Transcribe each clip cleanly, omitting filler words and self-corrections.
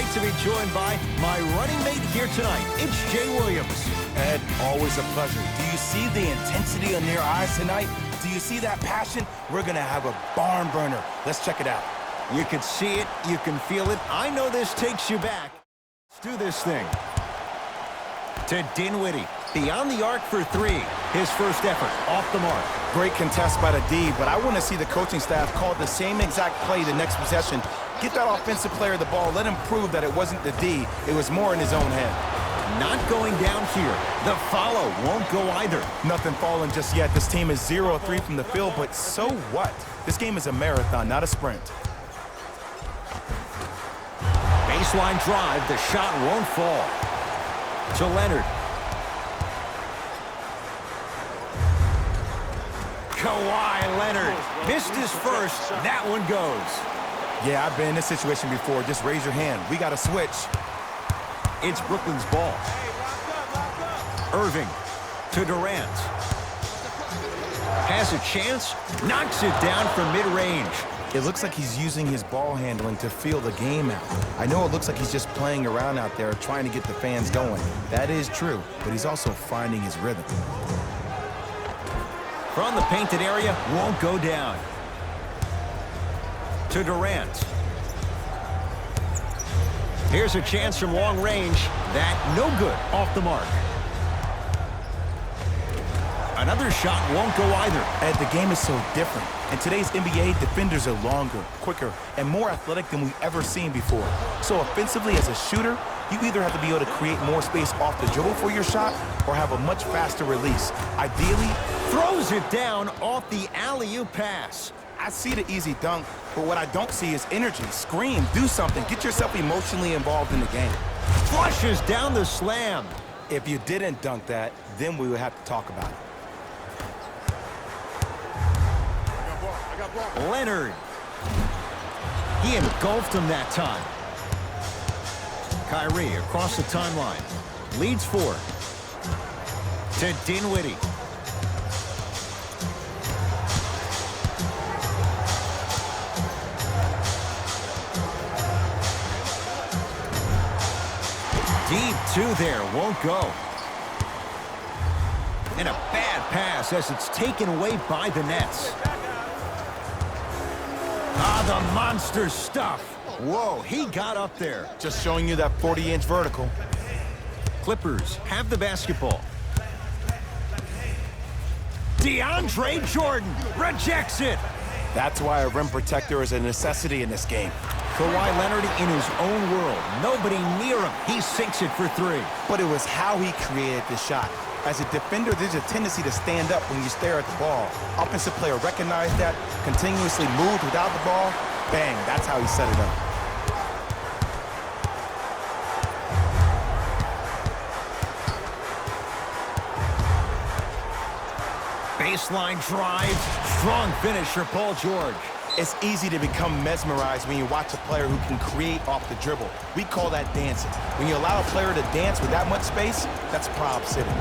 great to be joined by my running mate here tonight. It's Jay Williams. Ed, always a pleasure. Do you see the intensity in their eyes tonight? Do you see that passion? We're going to have a barn burner. Let's check it out. You can see it. You can feel it. I know this takes you back. Let's do this thing. To Dinwiddie. Beyond the arc for three. His first effort. Off the mark. Great contest by the D, but I want to see the coaching staff call the same exact play the next possession. Get that offensive player the ball. Let him prove that it wasn't the D. It was more in his own head. Not going down here. The follow won't go either. Nothing falling just yet. This team is 0-3 from the field, but so what? This game is a marathon, not a sprint. Baseline drive. The shot won't fall. To Leonard. Kawhi Leonard missed his first. That one goes. Yeah, I've been in this situation before. Just raise your hand. We got to switch. It's Brooklyn's ball. Irving to Durant. Has a chance. Knocks it down from mid-range. It looks like he's using his ball handling to feel the game out. I know it looks like he's just playing around out there trying to get the fans going. That is true, but he's also finding his rhythm. From the painted area, won't go down. To Durant. Here's a chance from long range. That no good. Off the mark. Another shot won't go either. And the game is so different. In today's NBA, defenders are longer, quicker, and more athletic than we've ever seen before. So offensively, as a shooter, you either have to be able to create more space off the dribble for your shot or have a much faster release. Ideally, throws it down off the alley-oop pass. I see the easy dunk, but what I don't see is energy. Scream, do something. Get yourself emotionally involved in the game. Flushes down the slam. If you didn't dunk that, then we would have to talk about it. Leonard. He engulfed him that time. Kyrie across the timeline. Leads 4. To Dinwiddie. Deep 2 there, won't go. And a bad pass as it's taken away by the Nets. Ah, the monster stuff. Whoa, he got up there. Just showing you that 40-inch vertical. Clippers have the basketball. DeAndre Jordan rejects it. That's why a rim protector is a necessity in this game. Kawhi Leonard in his own world. Nobody near him. He sinks it for 3. But it was how he created the shot. As a defender, there's a tendency to stand up when you stare at the ball. Offensive player recognized that, continuously moved without the ball. Bang, that's how he set it up. Baseline drive. Strong finish for Paul George. It's easy to become mesmerized when you watch a player who can create off the dribble. We call that dancing. When you allow a player to dance with that much space, that's prob sitting.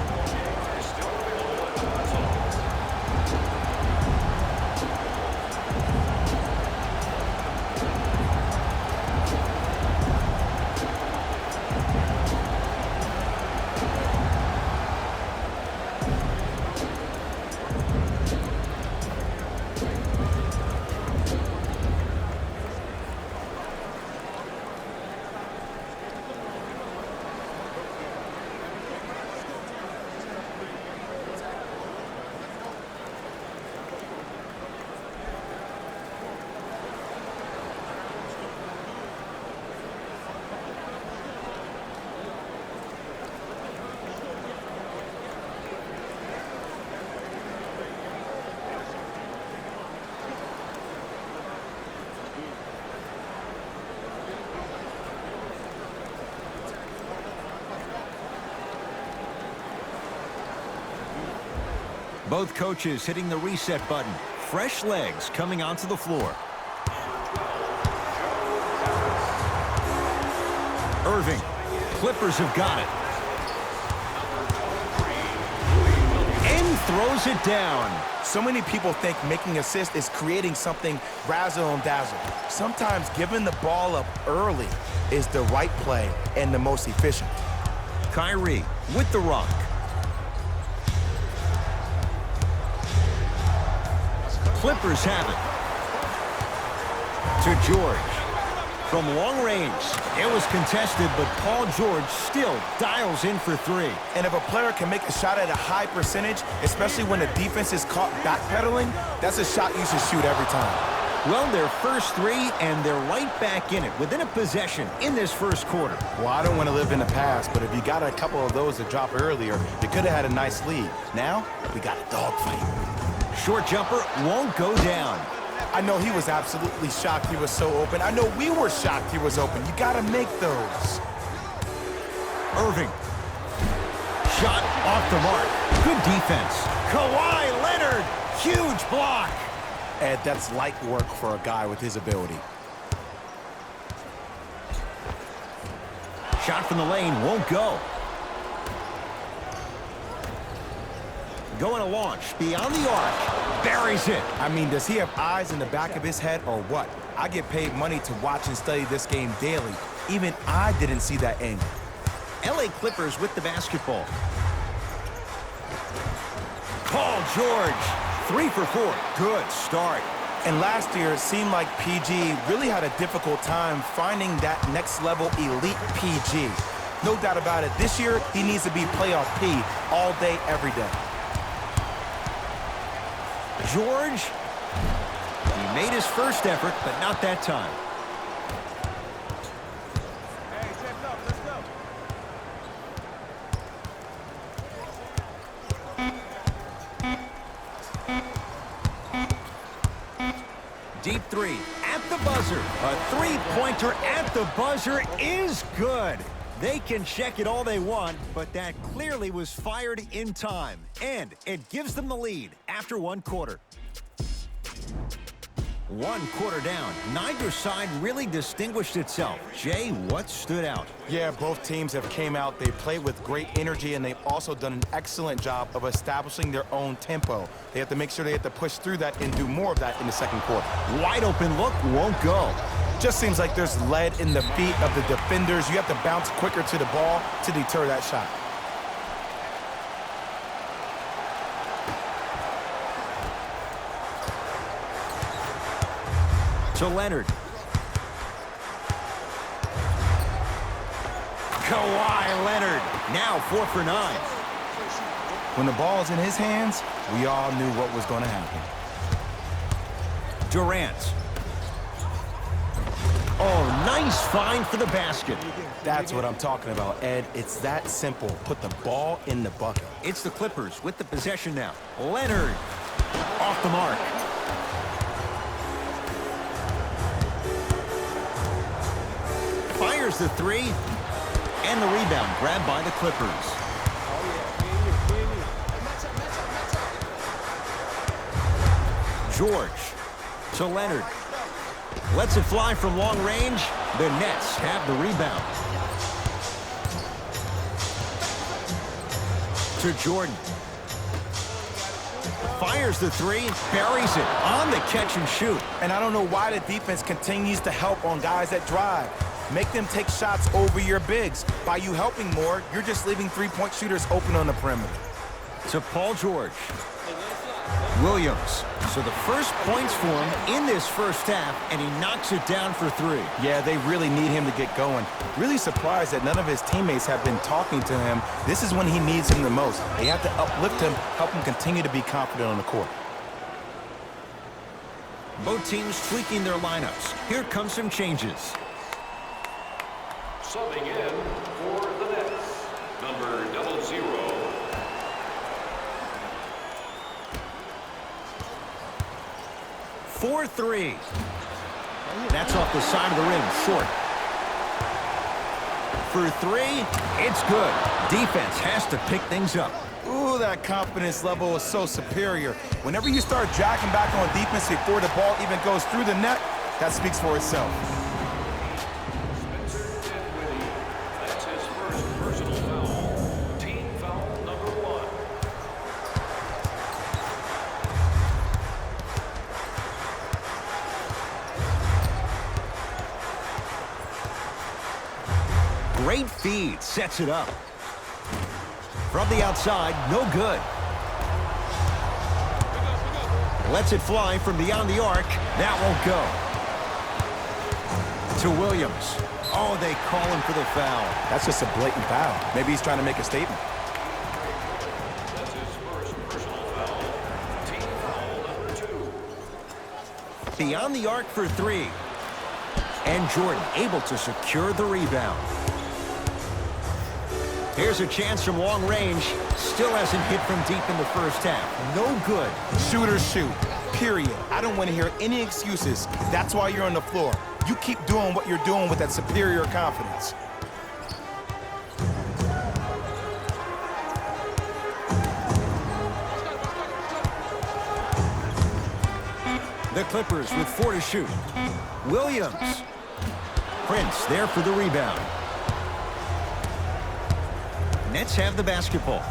Both coaches hitting the reset button. Fresh legs coming onto the floor. Irving. Clippers have got it. And throws it down. So many people think making assists is creating something razzle and dazzle. Sometimes giving the ball up early is the right play and the most efficient. Kyrie with the rock. Clippers have it. To George. From long range, it was contested, but Paul George still dials in for three. And if a player can make a shot at a high percentage, especially when the defense is caught backpedaling, that's a shot you should shoot every time. Well, their first three, and they're right back in it, within a possession in this first quarter. Well, I don't want to live in the past, but if you got a couple of those to drop earlier, you could have had a nice lead. Now, we got a dogfight. Short jumper won't go down. I know he was absolutely shocked he was so open. I know we were shocked he was open. You got to make those. Irving. Shot off the mark. Good defense. Kawhi Leonard. Huge block. Ed, that's light work for a guy with his ability. Shot from the lane won't go. Going to launch beyond the arc. Buries it. I mean, does he have eyes in the back of his head or what? I get paid money to watch and study this game daily. Even I didn't see that angle. LA Clippers with the basketball. Paul George. 3 for 4. Good start. And last year, it seemed like PG really had a difficult time finding that next level elite PG. No doubt about it. This year, he needs to be playoff P all day, every day. George, he made his first effort, but not that time. Hey, check up, let's go. Deep three at the buzzer. A three-pointer at the buzzer is good. They can check it all they want, but that clearly was fired in time. And it gives them the lead after one quarter. 1 quarter down. Neither side really distinguished itself. Jay, what stood out? Yeah, both teams have came out. They played with great energy, and they've also done an excellent job of establishing their own tempo. They have to make sure they have to push through that and do more of that in the second quarter. Wide open look won't go. Just seems like there's lead in the feet of the defenders. You have to bounce quicker to the ball to deter that shot. To Leonard. Kawhi Leonard, now 4 for 9. When the ball is in his hands, we all knew what was going to happen. Durant. Oh, nice find for the basket. That's what I'm talking about, Ed. It's that simple. Put the ball in the bucket. It's the Clippers with the possession now. Leonard off the mark. Fires the three, and the rebound grabbed by the Clippers. George to Leonard. Lets it fly from long range. The Nets have the rebound. To Jordan. Fires the three, buries it on the catch and shoot. And I don't know why the defense continues to help on guys that drive. Make them take shots over your bigs. By you helping more, you're just leaving three-point shooters open on the perimeter. To Paul George. Williams. So the first points for him in this first half, and he knocks it down for three. Yeah, they really need him to get going. Really surprised that none of his teammates have been talking to him. This is when he needs him the most. They have to uplift him, help him continue to be confident on the court. Both teams tweaking their lineups. Here come some changes. Subbing in for the Nets, number 00. For three. That's off the side of the rim, short. For three, it's good. Defense has to pick things up. Ooh, that confidence level is so superior. Whenever you start jacking back on defense before the ball even goes through the net, that speaks for itself. That's his first personal foul. Team foul number 1. Great feed, sets it up. From the outside, no good. Lets it fly from beyond the arc. That won't go. To Williams. Oh, they call him for the foul. That's just a blatant foul. Maybe he's trying to make a statement. That's his first personal foul. Team foul number 2. Beyond the arc for 3. And Jordan able to secure the rebound. Here's a chance from long range. Still hasn't hit from deep in the first half. No good. Shooters shoot, period. I don't want to hear any excuses. That's why you're on the floor. You keep doing what you're doing with that superior confidence. The Clippers with 4 to shoot. Williams. Prince there for the rebound. Nets have the basketball.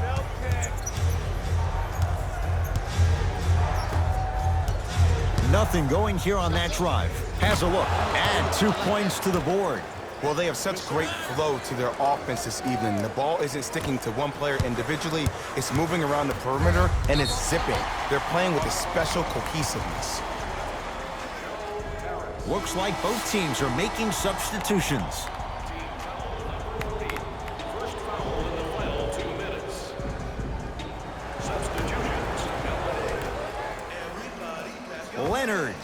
Nothing going here on that drive. Has a look. And 2 points to the board. Well, they have such great flow to their offense this evening. The ball isn't sticking to one player individually. It's moving around the perimeter, and it's zipping. They're playing with a special cohesiveness. Looks like both teams are making substitutions. First foul in the final 2 minutes. Substitutions. Leonard.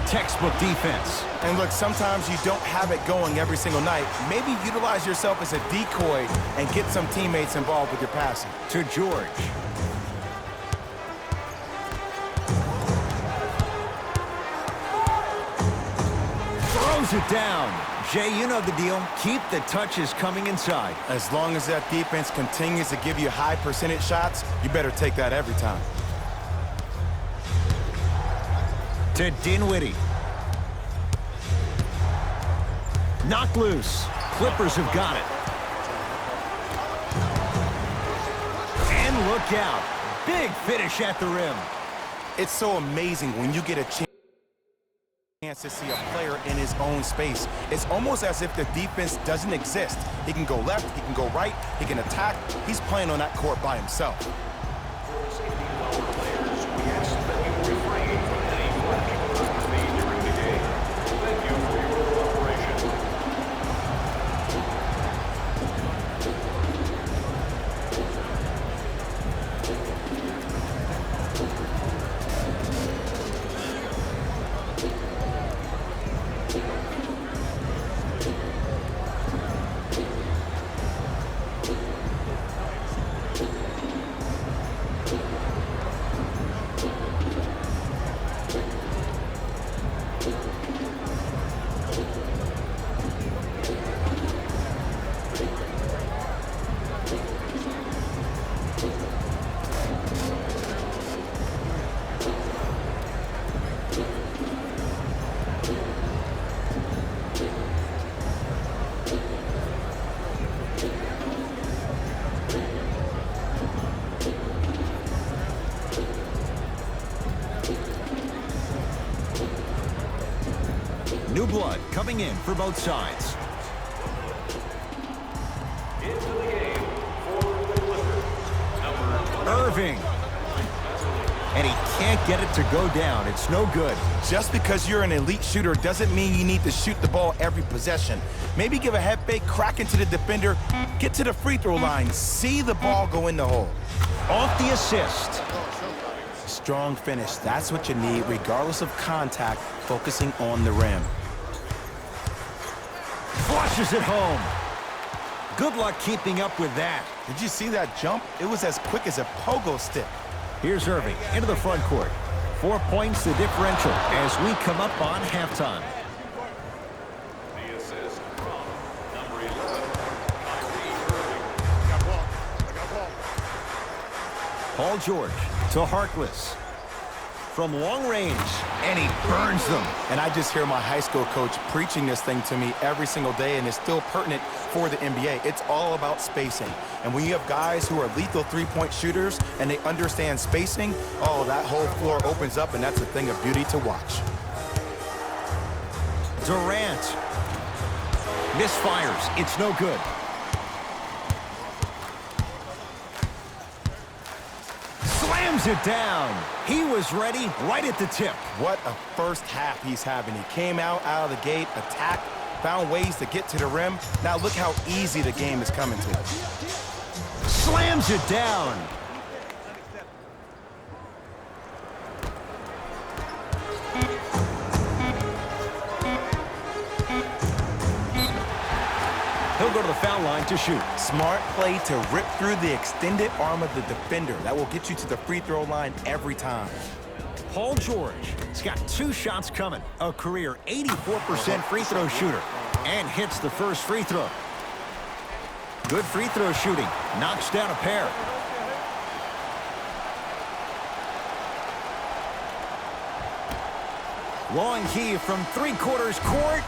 Textbook defense. And look, sometimes you don't have it going every single night. Maybe utilize yourself as a decoy and get some teammates involved with your passing. To George. Throws it down. Jay, you know the deal. Keep the touches coming inside. As long as that defense continues to give you high percentage shots, you better take that every time. To Dinwiddie. Knocked loose. Clippers have got it. And look out. Big finish at the rim. It's so amazing when you get a chance to see a player in his own space. It's almost as if the defense doesn't exist. He can go left, he can go right, he can attack. He's playing on that court by himself. For safety of our players, we ask that you refrain from any flash must be during the game. Thank you for your cooperation. New blood coming in for both sides. Into the game for the Clippers. Number 20. Irving. And he can't get it to go down. It's no good. Just because you're an elite shooter doesn't mean you need to shoot the ball every possession. Maybe give a head fake, crack into the defender, get to the free throw line, see the ball go in the hole. Off the assist. Strong finish, that's what you need regardless of contact, focusing on the rim. Flushes it home. Good luck keeping up with that. Did you see that jump? It was as quick as a pogo stick. Here's Irving into the front court. 4 points the differential as we come up on halftime. The assist from number 11, Kyrie Irving. Paul George to Harkless. From long range, and he burns them. And I just hear my high school coach preaching this thing to me every single day, and it's still pertinent for the NBA. It's all about spacing. And when you have guys who are lethal three-point shooters and they understand spacing, oh, that whole floor opens up, and that's a thing of beauty to watch. Durant. Misfires. It's no good. Slams it down. He was ready right at the tip. What a first half he's having. He came out of the gate, attacked, found ways to get to the rim. Now look how easy the game is coming to. Slams it down. He'll go to the foul line to shoot. Smart play to rip through the extended arm of the defender. That will get you to the free throw line every time. Paul George has got 2 shots coming. A career 84% free throw shooter. And hits the first free throw. Good free throw shooting. Knocks down a pair. Long heave from 3/4 court.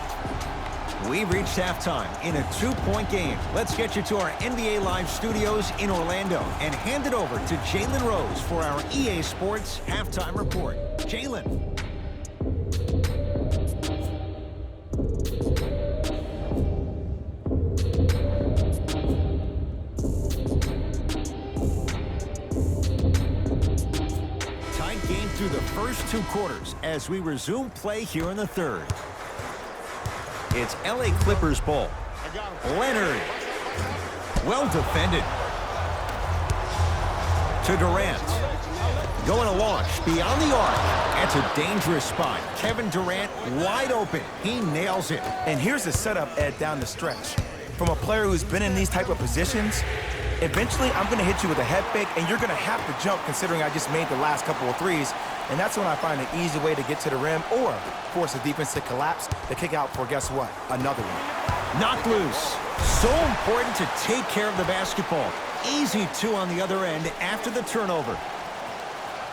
We've reached halftime in a 2-point game. Let's get you to our NBA Live studios in Orlando and hand it over to Jalen Rose for our EA Sports halftime report. Jalen. Tight game through the first 2 quarters as we resume play here in the third. It's LA Clippers ball. Leonard. Well defended. To Durant. Going to launch beyond the arc. That's a dangerous spot. Kevin Durant wide open. He nails it. And here's the setup, Ed, down the stretch. From a player who's been in these type of positions, eventually I'm going to hit you with a head fake, and you're going to have to jump considering I just made the last couple of threes. And that's when I find an easy way to get to the rim or force the defense to collapse to kick out for, guess what, another one. Knocked loose. So important to take care of the basketball. Easy 2 on the other end after the turnover.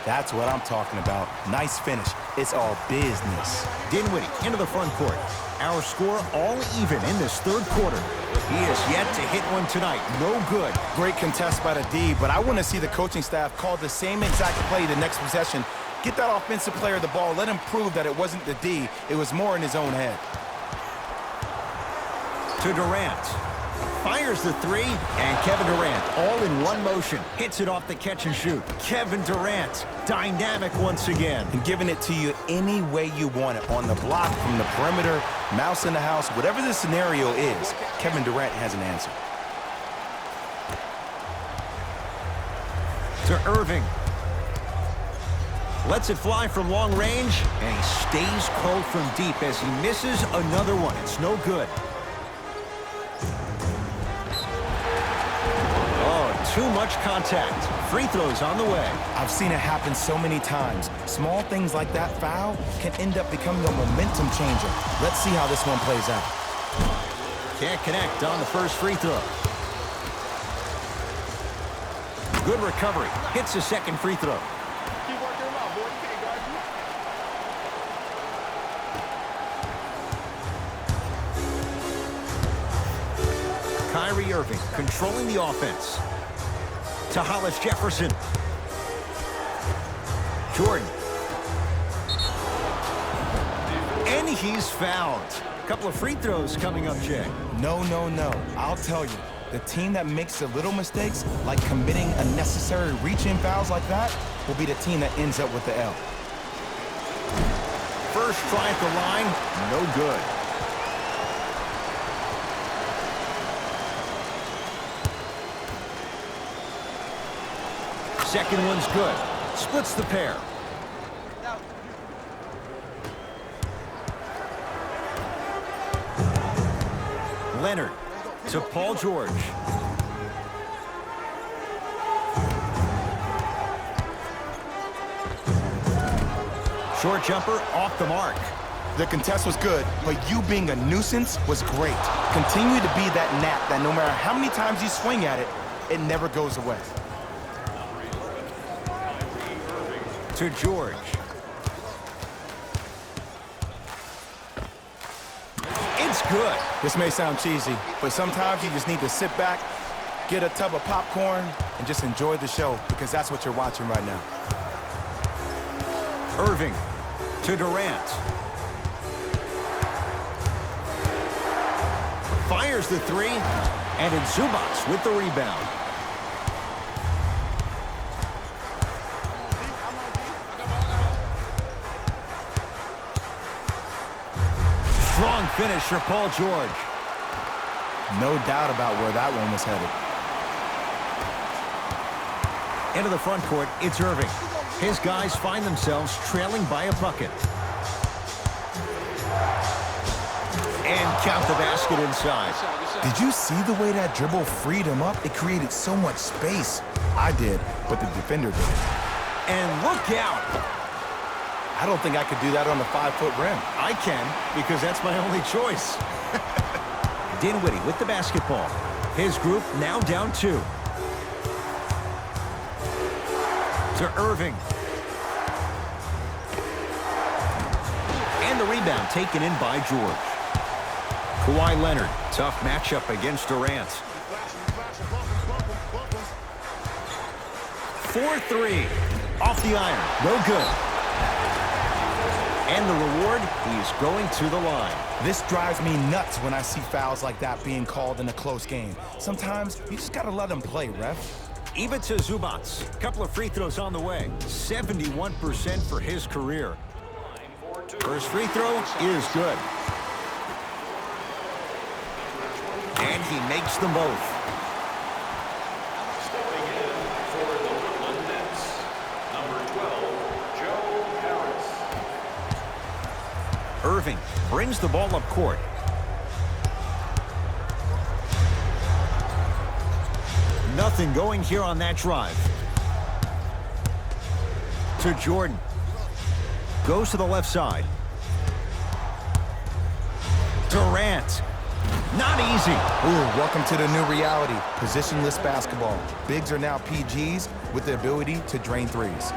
That's what I'm talking about. Nice finish. It's all business. Dinwiddie into the front court. Our score all even in this third quarter. He is yet to hit one tonight. No good. Great contest by the D, but I want to see the coaching staff call the same exact play the next possession. Get that offensive player the ball. Let him prove that it wasn't the D. It was more in his own head. To Durant. Fires the 3, and Kevin Durant, all in one motion, hits it off the catch and shoot. Kevin Durant, dynamic once again. And giving it to you any way you want it. On the block, from the perimeter, mouse in the house, whatever the scenario is, Kevin Durant has an answer. To Irving. Lets it fly from long range, and he stays cold from deep as he misses another one. It's no good. Oh, too much contact. Free throws on the way. I've seen it happen so many times. Small things like that foul can end up becoming a momentum changer. Let's see how this one plays out. Can't connect on the first free throw. Good recovery. Hits the second free throw. Keep working him out, boy. You can't guard you. Kyrie Irving controlling the offense. To Hollis Jefferson. Jordan. And he's fouled. A couple of free throws coming up, Jay. No, no, no. I'll tell you. The team that makes the little mistakes, like committing unnecessary reach-in fouls like that, will be the team that ends up with the L. First try at the line, no good. Second one's good. Splits the pair. Leonard to Paul George. Short jumper off the mark. The contest was good, but you being a nuisance was great. Continue to be that gnat that no matter how many times you swing at it, it never goes away. To George. It's good. This may sound cheesy, but sometimes you just need to sit back, get a tub of popcorn, and just enjoy the show, because that's what you're watching right now. Irving to Durant. Fires the three, and it's Zubats with the rebound. Strong finish for Paul George. No doubt about where that one was headed. Into the front court, it's Irving. His guys find themselves trailing by a bucket. And count the basket inside. Did you see the way that dribble freed him up? It created so much space. I did, but the defender did. And look out. I don't think I could do that on the 5-foot rim. I can, because that's my only choice. Dinwiddie with the basketball. His group now down 2. To Irving. And the rebound taken in by George. Kawhi Leonard, tough matchup against Durant. 4-3. Off the iron. No good. And the reward, he's going to the line. This drives me nuts when I see fouls like that being called in a close game. Sometimes you just gotta let them play, ref. Ivica Zubats, couple of free throws on the way. 71% for his career. First free throw is good. And he makes them both. Stepping in for the Brooklyn Nets, number 12, Joe Harris. Irving brings the ball up court. Nothing going here on that drive. To Jordan. Goes to the left side. Durant. Not easy. Ooh, welcome to the new reality. Positionless basketball. Bigs are now PGs with the ability to drain threes.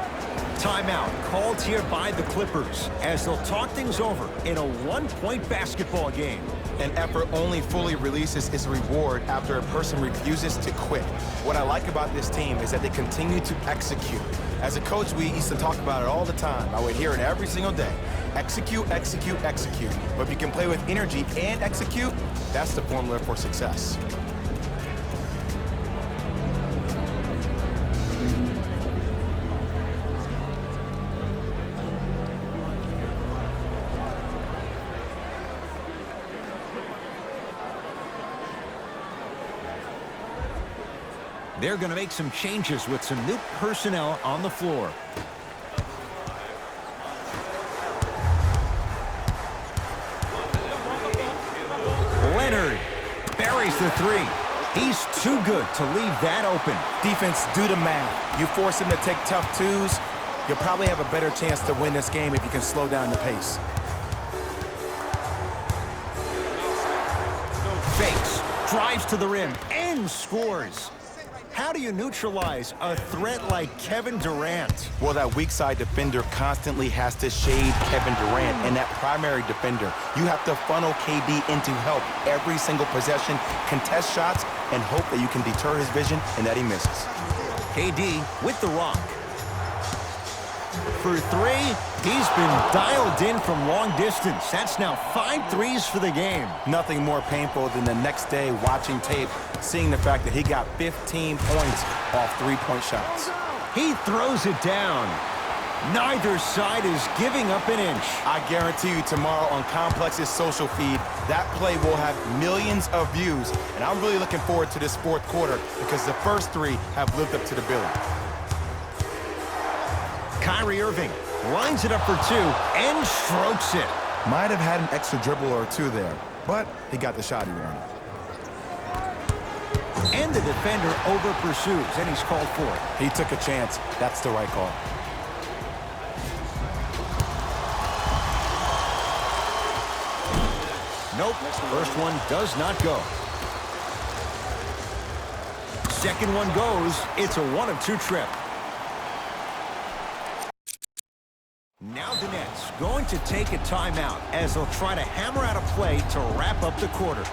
Timeout called here by the Clippers as they'll talk things over in a one-point basketball game. An effort only fully releases its reward after a person refuses to quit. What I like about this team is that they continue to execute. As a coach, we used to talk about it all the time. I would hear it every single day. Execute, execute, execute. But if you can play with energy and execute, that's the formula for success. They're going to make some changes with some new personnel on the floor. Leonard buries the three. He's too good to leave that open. Defense, do the math. You force him to take tough twos, you'll probably have a better chance to win this game if you can slow down the pace. Fakes, drives to the rim, and scores. How do you neutralize a threat like Kevin Durant? Well, that weak side defender constantly has to shade Kevin Durant, and that primary defender, you have to funnel KD into help every single possession, contest shots, and hope that you can deter his vision and that he misses. KD with the rock. For three, he's been dialed in from long distance. That's now 5 threes for the game. Nothing more painful than the next day watching tape, seeing the fact that he got 15 points off three-point shots. He throws it down. Neither side is giving up an inch. I guarantee you tomorrow on Complex's social feed, that play will have millions of views, and I'm really looking forward to this fourth quarter because the first three have lived up to the billing. Kyrie Irving lines it up for 2 and strokes it. Might have had an extra dribble or two there, but he got the shot he wanted. And the defender over pursues, and he's called for it. He took a chance. That's the right call. Nope, first one does not go. Second one goes. It's a 1 of 2 trip. Now the Nets going to take a timeout as they'll try to hammer out a play to wrap up the quarter.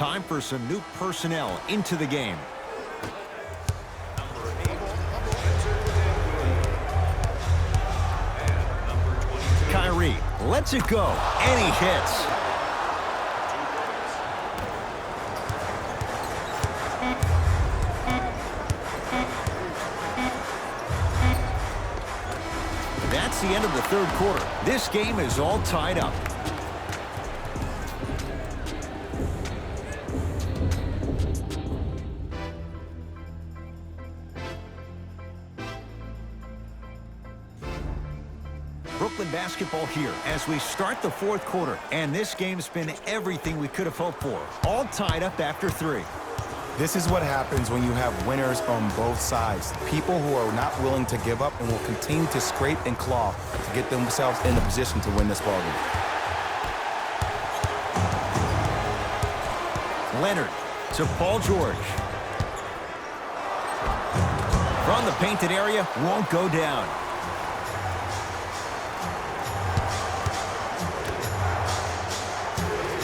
Time for some new personnel into the game. Kyrie lets it go, and he hits. That's the end of the third quarter. This game is all tied up. Brooklyn basketball here as we start the fourth quarter. And this game's been everything we could have hoped for. All tied up after 3. This is what happens when you have winners on both sides. People who are not willing to give up and will continue to scrape and claw to get themselves in a position to win this ballgame. Leonard to Paul George. From the painted area, won't go down.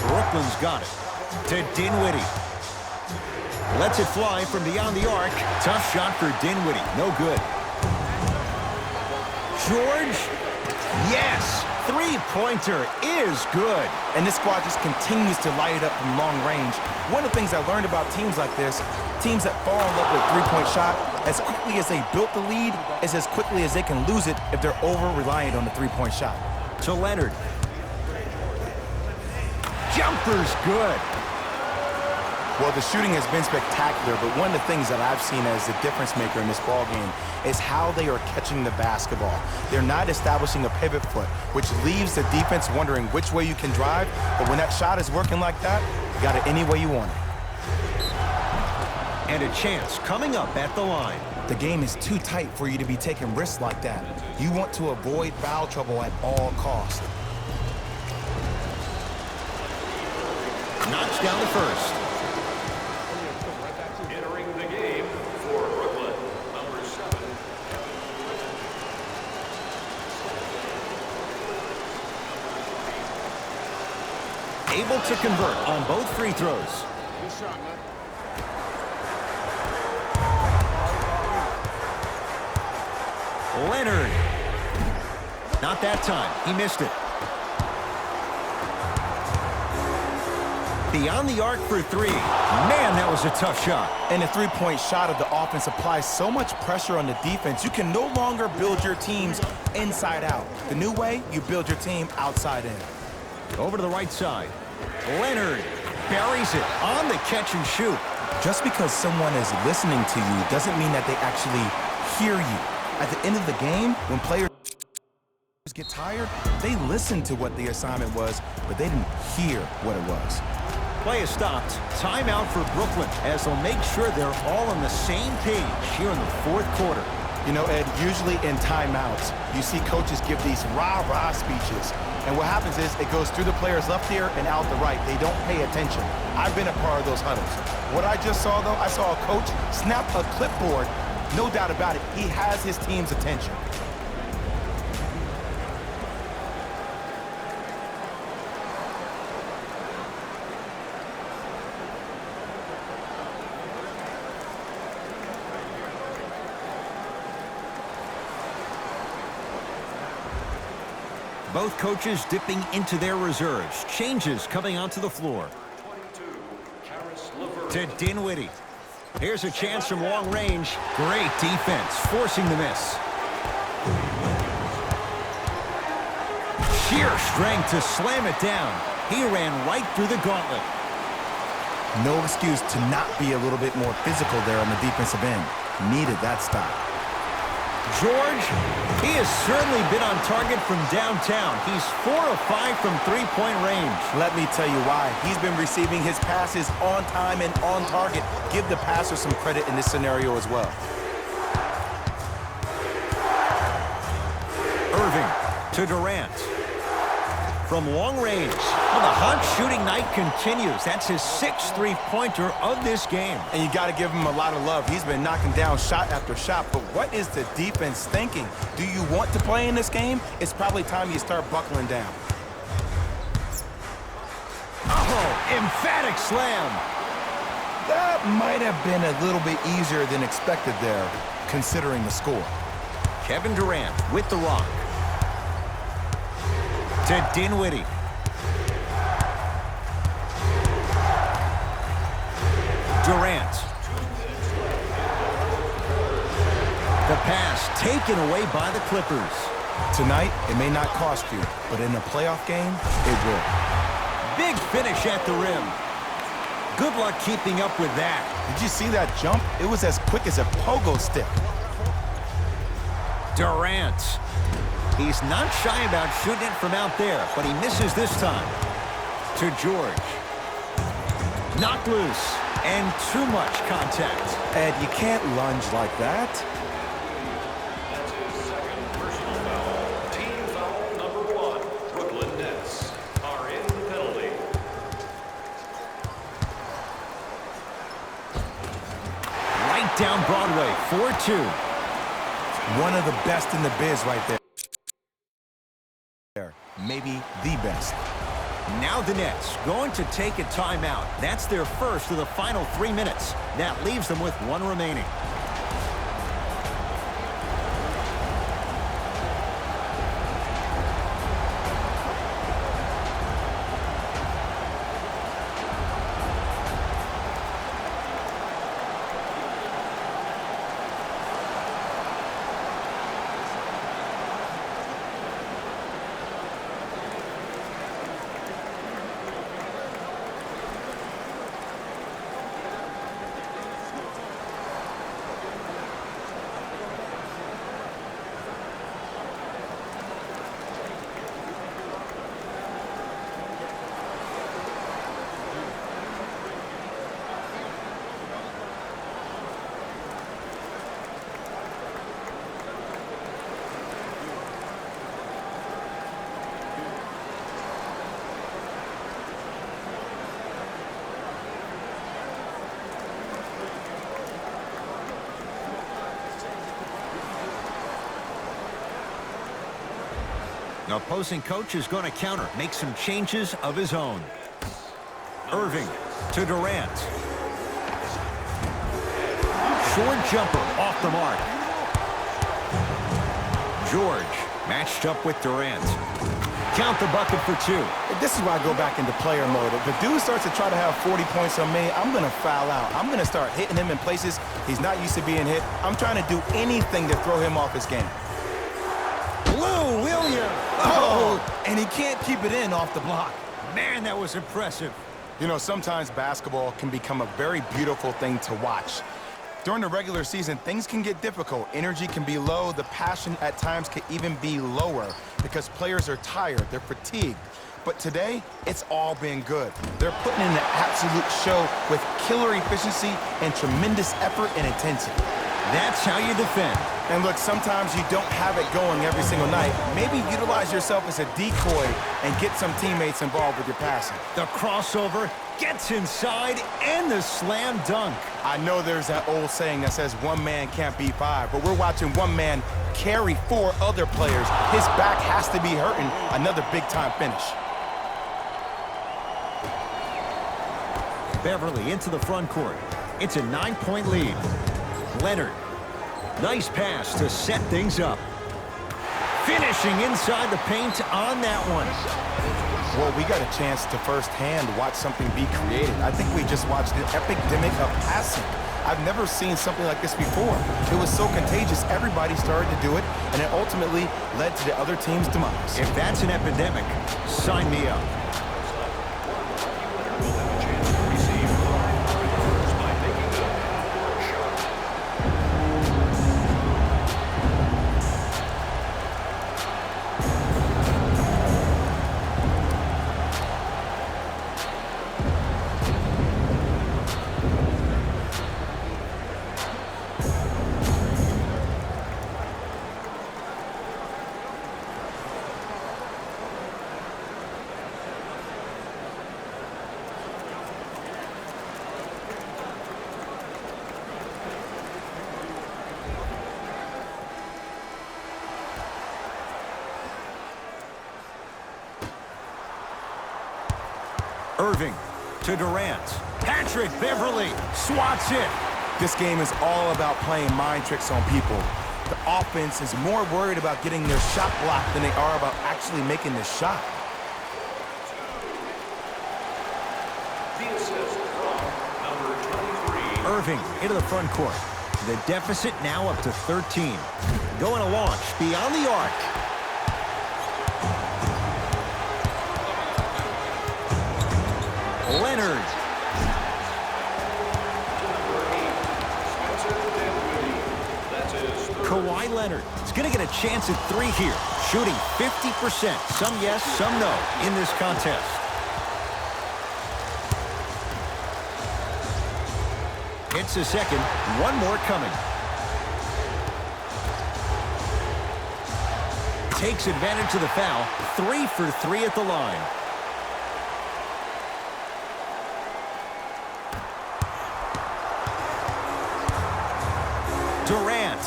Brooklyn's got it. To Dinwiddie. Lets it fly from beyond the arc. Tough shot for Dinwiddie. No good. George. Yes. Three-pointer is good. And this squad just continues to light it up from long range. One of the things I learned about teams like this, teams that fall in love with a three-point shot, as quickly as they built the lead, is as quickly as they can lose it if they're over-reliant on the three-point shot. To Leonard. Jumper's good. Well, the shooting has been spectacular, but one of the things that I've seen as the difference maker in this ballgame is how they are catching the basketball. They're not establishing a pivot foot, which leaves the defense wondering which way you can drive, but when that shot is working like that, you got it any way you want it. And a chance coming up at the line. The game is too tight for you to be taking risks like that. You want to avoid foul trouble at all costs. Knocks down the first. Entering the game for Brooklyn, number 7. Able to convert on both free throws. Good shot, man. Leonard. Not that time. He missed it. Beyond the arc for 3. Man, that was a tough shot. And the three-point shot of the offense applies so much pressure on the defense, you can no longer build your teams inside out. The new way, you build your team outside in. Over to the right side. Leonard buries it on the catch and shoot. Just because someone is listening to you doesn't mean that they actually hear you. At the end of the game, when players get tired, they listen to what the assignment was, but they didn't hear what it was. Play is stopped. Timeout for Brooklyn as they'll make sure they're all on the same page here in the fourth quarter. You know, Ed, usually in timeouts, you see coaches give these rah-rah speeches. And what happens is it goes through the players left ear and out the right. They don't pay attention. I've been a part of those huddles. What I just saw, though, I saw a coach snap a clipboard. No doubt about it, he has his team's attention. Both coaches dipping into their reserves. Changes coming onto the floor. 22, To Dinwiddie. Here's a chance from long range. Great defense, forcing the miss. Sheer strength to slam it down. He ran right through the gauntlet. No excuse to not be a little bit more physical there on the defensive end. Needed that stop. George, he has certainly been on target from downtown. He's 4 of 5 from three-point range. Let me tell you why. He's been receiving his passes on time and on target. Give the passer some credit in this scenario as well. Irving to Durant. From long range. Well, the hot shooting night continues. That's his 6th three-pointer of this game. And you got to give him a lot of love. He's been knocking down shot after shot. But what is the defense thinking? Do you want to play in this game? It's probably time you start buckling down. Oh, emphatic slam. That might have been a little bit easier than expected there, considering the score. Kevin Durant with the rock. To Dinwiddie. Durant. The pass taken away by the Clippers. Tonight, it may not cost you, but in a playoff game, it will. Big finish at the rim. Good luck keeping up with that. Did you see that jump? It was as quick as a pogo stick. Durant. He's not shy about shooting it from out there, but he misses this time. To George. Knocked loose. And too much contact. Ed, you can't lunge like that. That's his second personal foul. Team foul number 1. Brooklyn Nets are in the penalty. Right down Broadway, 4-2. One of the best in the biz right there. Maybe the best. Now the Nets going to take a timeout. That's their first of the final 3 minutes. That leaves them with one remaining. The opposing coach is going to counter, make some changes of his own. Irving to Durant. Short jumper off the mark. George matched up with Durant. Count the bucket for 2. This is why I go back into player mode. If the dude starts to try to have 40 points on me, I'm going to foul out. I'm going to start hitting him in places he's not used to being hit. I'm trying to do anything to throw him off his game. Lou Williams. Oh, and he can't keep it in off the block. Man, that was impressive. You know, sometimes basketball can become a very beautiful thing to watch. During the regular season, things can get difficult. Energy can be low. The passion at times can even be lower because players are tired. They're fatigued. But today, it's all been good. They're putting in an absolute show with killer efficiency and tremendous effort and intensity. That's how you defend. And look, sometimes you don't have it going every single night. Maybe utilize yourself as a decoy and get some teammates involved with your passing. The crossover gets inside and the slam dunk. I know there's that old saying that says one man can't beat 5, but we're watching one man carry 4 other players. His back has to be hurting. Another big-time finish. Beverly into the front court. It's a 9-point lead. Leonard. Nice pass to set things up. Finishing inside the paint on that one. Well, we got a chance to firsthand watch something be created. I think we just watched an epidemic of passing. I've never seen something like this before. It was so contagious, everybody started to do it, and it ultimately led to the other team's demise. If that's an epidemic, sign me up. Irving to Durant. Patrick Beverly swats it. This game is all about playing mind tricks on people. The offense is more worried about getting their shot blocked than they are about actually making the shot. The assist from number 23. Irving into the front court. The deficit now up to 13. Going to launch beyond the arc. Leonard. Kawhi Leonard is going to get a chance at three here. Shooting 50%. Some yes, some no in this contest. Hits a second. One more coming. Takes advantage of the foul. 3 for 3 at the line. Durant.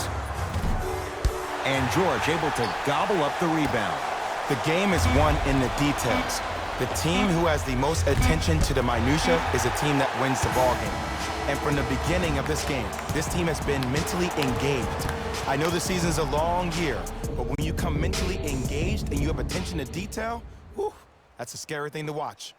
And George able to gobble up the rebound. The game is won in the details. The team who has the most attention to the minutia is a team that wins the ballgame. And from the beginning of this game, this team has been mentally engaged. I know the season's a long year, but when you come mentally engaged and you have attention to detail, whew, that's a scary thing to watch.